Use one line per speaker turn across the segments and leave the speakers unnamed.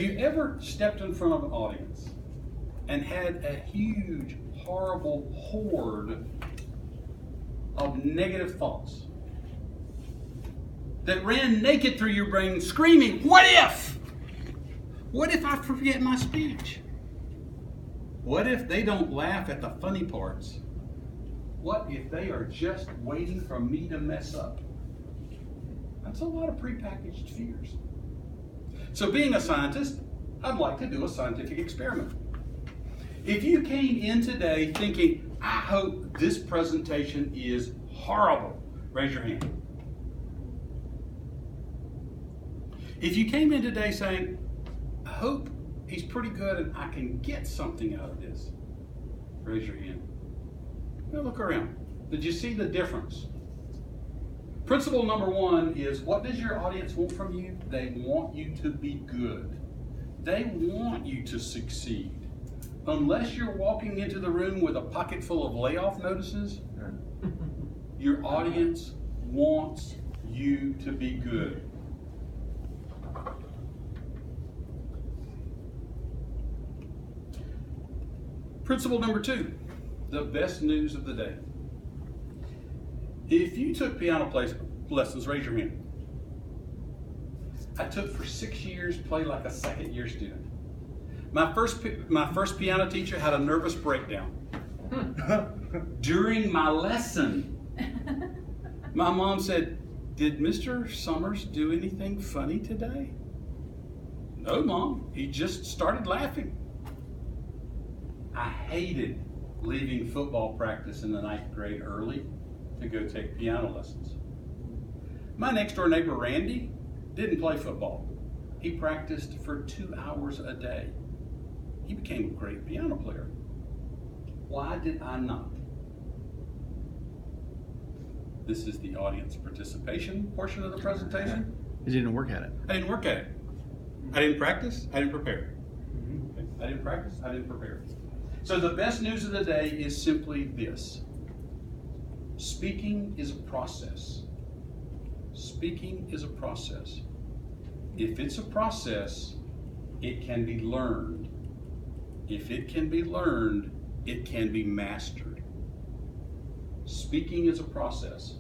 Have you ever stepped in front of an audience and had a huge, horrible horde of negative thoughts that ran naked through your brain screaming, what if? What if I forget my speech? What if they don't laugh at the funny parts? What if they are just waiting for me to mess up? That's a lot of prepackaged fears. So being a scientist, I'd like to do a scientific experiment. If you came in today thinking, I hope this presentation is horrible, raise your hand. If you came in today saying, I hope he's pretty good and I can get something out of this, raise your hand. Now look around. Did you see the difference? Principle number one is, what does your audience want from you? They want you to be good. They want you to succeed. Unless you're walking into the room with a pocket full of layoff notices, your audience wants you to be good. Principle number two, the best news of the day. If you took piano lessons, raise your hand. I took for 6 years, played like a second-year student. My first piano teacher had a nervous breakdown. During my lesson, my mom said, did Mr. Summers do anything funny today? No, Mom, he just started laughing. I hated leaving football practice in the 9th grade early to go take piano lessons. My next door neighbor, Randy, didn't play football. He practiced for 2 hours a day. He became a great piano player. Why did I not? This is the audience participation portion of the presentation.
You didn't work at it.
I didn't work at it. I didn't practice, I didn't prepare. I didn't practice, I didn't prepare. So the best news of the day is simply this. Speaking is a process. Speaking is a process. If it's a process, it can be learned. If it can be learned, it can be mastered. Speaking is a process.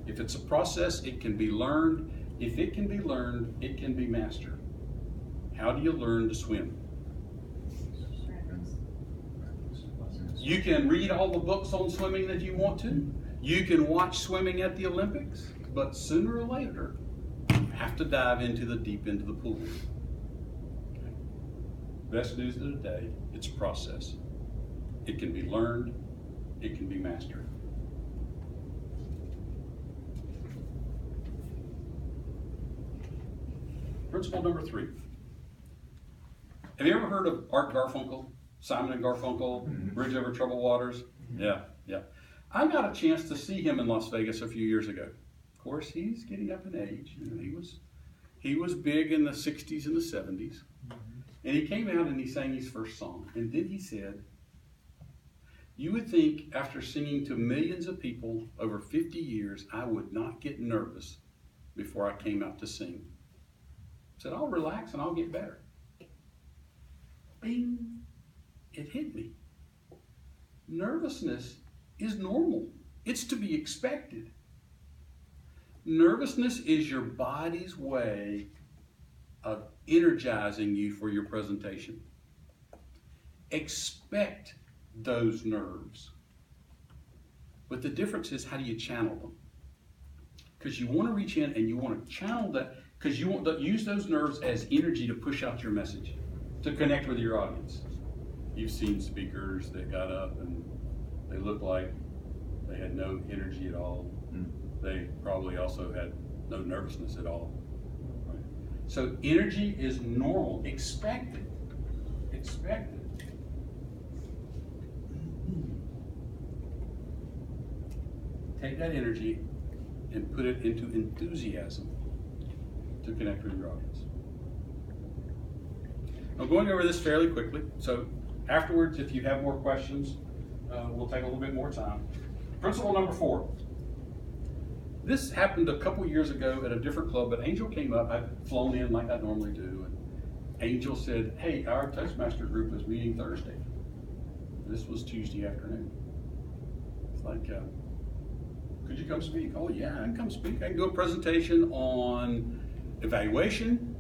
If it's a process, it can be learned. If it can be learned, it can be mastered. How do you learn to swim? You can read all the books on swimming that you want to. You can watch swimming at the Olympics, but sooner or later, you have to dive into the deep end of the pool. Okay. Best news of the day, it's a process. It can be learned, it can be mastered. Principle number 3. Have you ever heard of Art Garfunkel? Simon and Garfunkel, Bridge Over Troubled Waters? Yeah. I got a chance to see him in Las Vegas a few years ago. Of course, he's getting up in age. You know, he was big in the 60s and the 70s. And he came out and he sang his first song. And then he said, you would think after singing to millions of people over 50 years, I would not get nervous before I came out to sing. I said, I'll relax and I'll get better. Bing! It hit me. Nervousness is normal. It's to be expected. Nervousness is your body's way of energizing you for your presentation. Expect those nerves. But the difference is, how do you channel them? Because you want to reach in and you want to channel that, because you want to use those nerves as energy to push out your message, to connect with your audience. You've seen speakers that got up and they looked like they had no energy at all. They probably also had no nervousness at all. Right? So energy is normal. Expect it. Expect it. Take that energy and put it into enthusiasm to connect with your audience. I'm going over this fairly quickly, so afterwards, if you have more questions, we'll take a little bit more time. Principle number 4. This happened a couple years ago at a different club, but Angel came up. I'd flown in like I normally do, Angel said, hey, our Toastmaster group is meeting Thursday. This was Tuesday afternoon. It's like, could you come speak? Oh yeah, I can come speak. I can do a presentation on evaluation,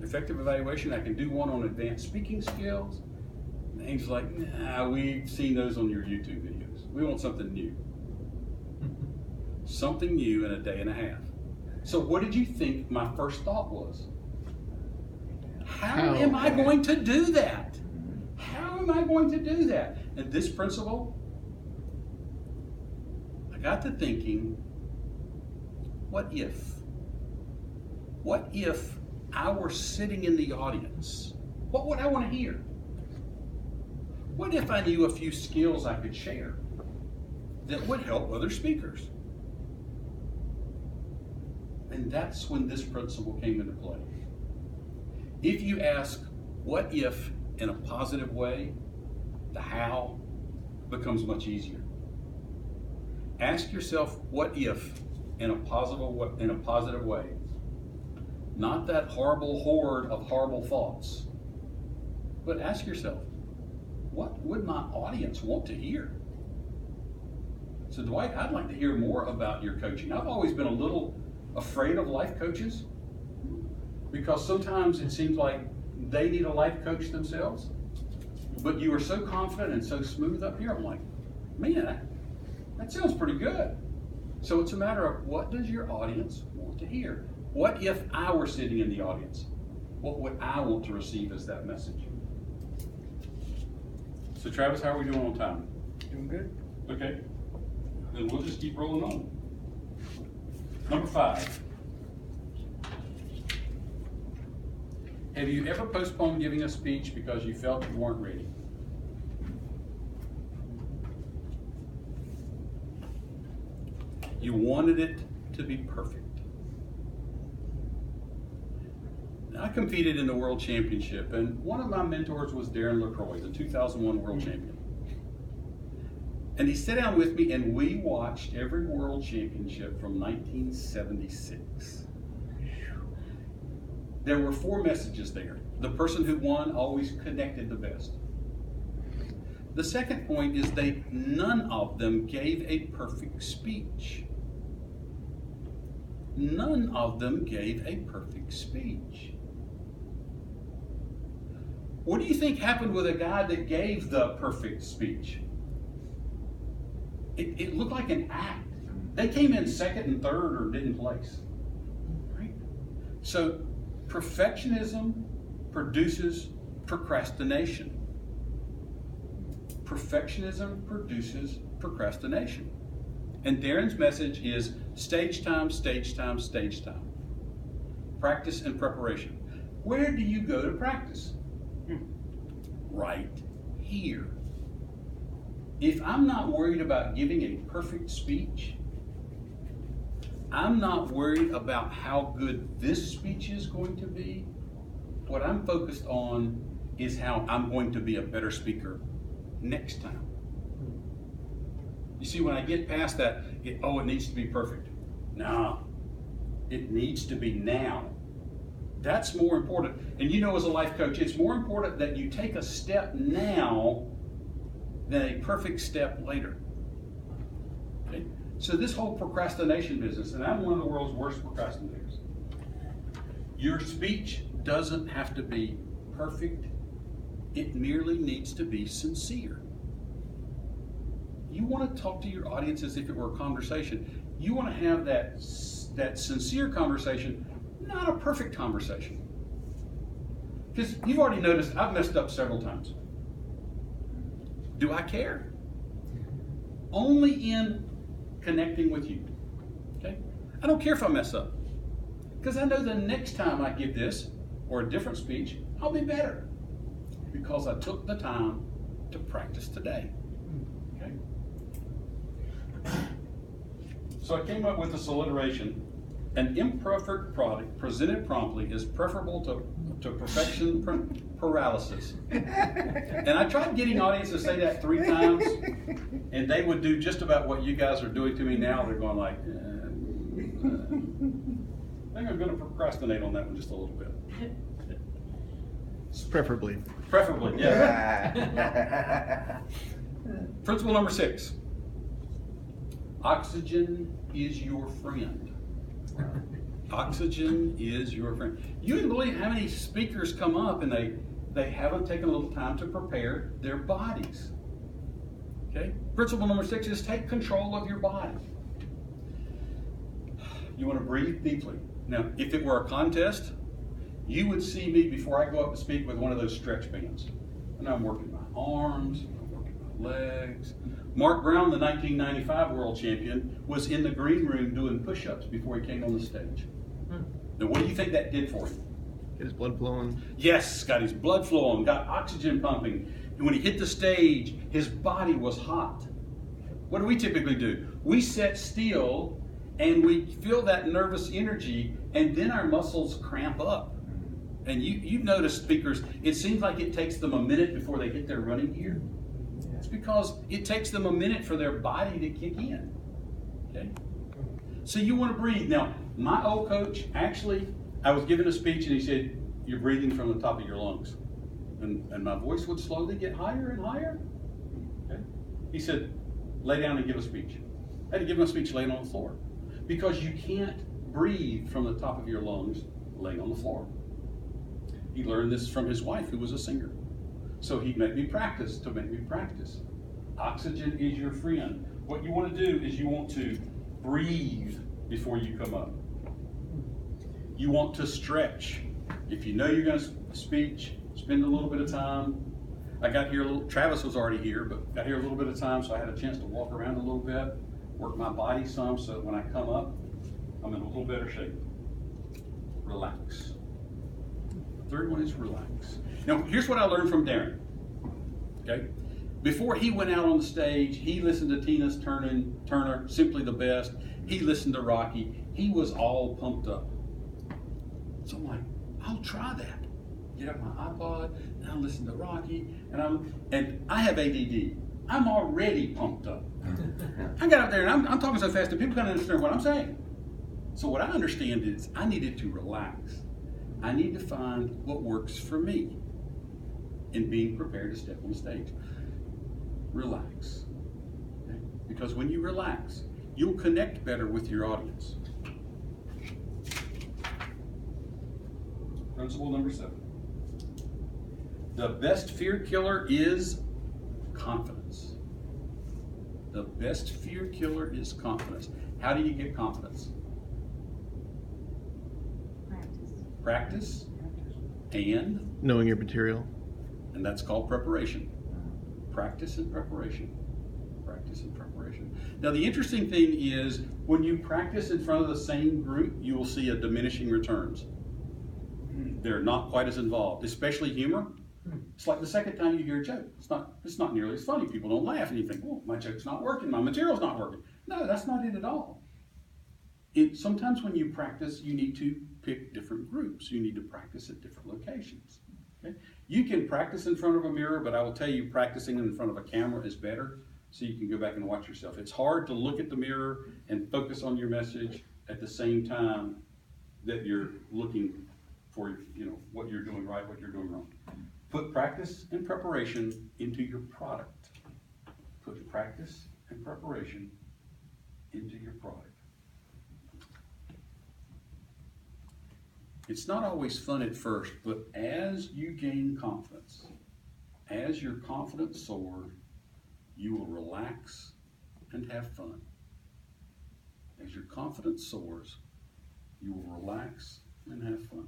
effective evaluation. I can do one on advanced speaking skills. And Angel's like, nah, we've seen those on your YouTube videos. We want something new. Something new in a day and a half. So what did you think my first thought was? How am I going to do that? How am I going to do that? And this principle, I got to thinking, what if? What if I were sitting in the audience? What would I want to hear? What if I knew a few skills I could share that would help other speakers? And that's when this principle came into play. If you ask, what if, in a positive way, the how becomes much easier. Ask yourself, what if, in a positive way, not that horrible horde of horrible thoughts, but ask yourself, what would my audience want to hear? So Dwight, I'd like to hear more about your coaching. I've always been a little afraid of life coaches because sometimes it seems like they need a life coach themselves, but you are so confident and so smooth up here. I'm like, man, that sounds pretty good. So it's a matter of, what does your audience want to hear? What if I were sitting in the audience? What would I want to receive as that message? So Travis, how are we doing on time?
Doing good.
Okay, then we'll just keep rolling on. Number 5. Have you ever postponed giving a speech because you felt you weren't ready? You wanted it to be perfect. Now, I competed in the World Championship, and one of my mentors was Darren LaCroix, the 2001 World Champion. And he sat down with me, and we watched every World Championship from 1976. There were 4 messages there. The person who won always connected the best. The second point is none of them gave a perfect speech. None of them gave a perfect speech. What do you think happened with a guy that gave the perfect speech? It looked like an act. They came in second and third or didn't place. Right? So perfectionism produces procrastination. Perfectionism produces procrastination. And Darren's message is stage time, stage time, stage time. Practice and preparation. Where do you go to practice? Right here. If I'm not worried about giving a perfect speech, I'm not worried about how good this speech is going to be. What I'm focused on is how I'm going to be a better speaker next time. You see, when I get past that, it needs to be perfect. No, it needs to be now. That's more important. And you know, as a life coach, it's more important that you take a step now than a perfect step later. Okay? So this whole procrastination business, and I'm one of the world's worst procrastinators. Your speech doesn't have to be perfect. It merely needs to be sincere. You want to talk to your audience as if it were a conversation. You want to have that sincere conversation, not a perfect conversation. Because you've already noticed I've messed up several times. Do I care? Only in connecting with you. Okay? I don't care if I mess up. Because I know the next time I give this or a different speech, I'll be better. Because I took the time to practice today. Okay? So I came up with this alliteration. An imperfect product presented promptly is preferable to perfection paralysis. And I tried getting audience to say that 3 times, and they would do just about what you guys are doing to me now. They're going like, I think I'm going to procrastinate on that one just a little bit.
Preferably.
Preferably, yeah. Principle number 6. Oxygen is your friend. Oxygen is your friend. You wouldn't believe how many speakers come up and they haven't taken a little time to prepare their bodies. Okay? Principle number 6 is take control of your body. You want to breathe deeply. Now, if it were a contest, you would see me before I go up to speak with one of those stretch bands. And I'm working my arms, I'm working my legs. Mark Brown, the 1995 world champion, was in the green room doing push-ups before he came on the stage. Now, what do you think that did for him?
Get his blood flowing.
Yes, got his blood flowing, got oxygen pumping. And when he hit the stage, his body was hot. What do we typically do? We sit still and we feel that nervous energy, and then our muscles cramp up. And you've noticed speakers, it seems like it takes them a minute before they hit their running gear. It's because it takes them a minute for their body to kick in. Okay? So you want to breathe. Now, my old coach, actually, I was giving a speech and he said, you're breathing from the top of your lungs. And my voice would slowly get higher and higher. Okay? He said, lay down and give a speech. I had to give my speech laying on the floor. Because you can't breathe from the top of your lungs laying on the floor. He learned this from his wife, who was a singer. So he'd make me practice to make me practice. Oxygen is your friend. What you want to do is you want to breathe before you come up. You want to stretch. If you know you're going to speak, spend a little bit of time. I got here Travis was already here, but got here a little bit of time, so I had a chance to walk around a little bit, work my body some, so when I come up, I'm in a little better shape. Relax. The third one is relax. Now, here's what I learned from Darren. Okay? Before he went out on the stage, he listened to Tina Turner, Simply the Best. He listened to Rocky. He was all pumped up. So I'm like, I'll try that. Get up my iPod, and I'll listen to Rocky, and I have ADD. I'm already pumped up. I got up there and I'm talking so fast that people can't understand what I'm saying. So what I understand is I needed to relax. I need to find what works for me in being prepared to step on the stage. Relax. Okay? Because when you relax, you'll connect better with your audience. Principle number 7. The best fear killer is confidence. The best fear killer is confidence. How do you get confidence? Practice and
knowing your material.
And that's called preparation. Practice and preparation. Practice and preparation. Now the interesting thing is when you practice in front of the same group, you will see a diminishing returns. They're not quite as involved, especially humor. It's like the second time you hear a joke. It's not nearly as funny. People don't laugh and you think, oh, my joke's not working, my material's not working. No, that's not it at all. Sometimes when you practice, you need to pick different groups. You need to practice at different locations. Okay? You can practice in front of a mirror, but I will tell you practicing in front of a camera is better so you can go back and watch yourself. It's hard to look at the mirror and focus on your message at the same time that you're looking for, what you're doing right, what you're doing wrong. Put practice and preparation into your product. Put practice and preparation into your product. It's not always fun at first, but as you gain confidence, as your confidence soars, you will relax and have fun. As your confidence soars, you will relax and have fun.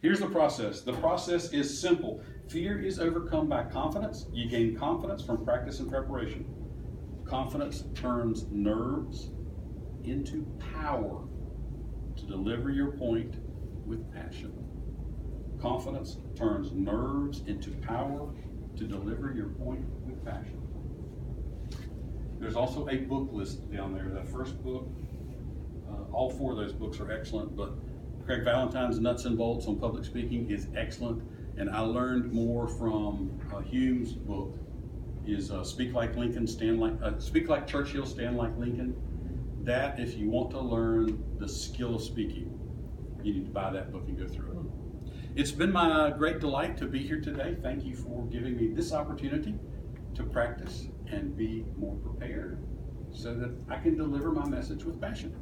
Here's the process. The process is simple. Fear is overcome by confidence. You gain confidence from practice and preparation. Confidence turns nerves into power to deliver your point with passion. Confidence turns nerves into power to deliver your point with passion. There's also a book list down there. That first book, all 4 of those books are excellent, but Craig Valentine's Nuts and Bolts on Public Speaking is excellent, and I learned more from Hume's book, is Speak Like Lincoln, Speak Like Churchill, Stand Like Lincoln. That, if you want to learn the skill of speaking, you need to buy that book and go through it. It's been my great delight to be here today. Thank you for giving me this opportunity to practice and be more prepared so that I can deliver my message with passion.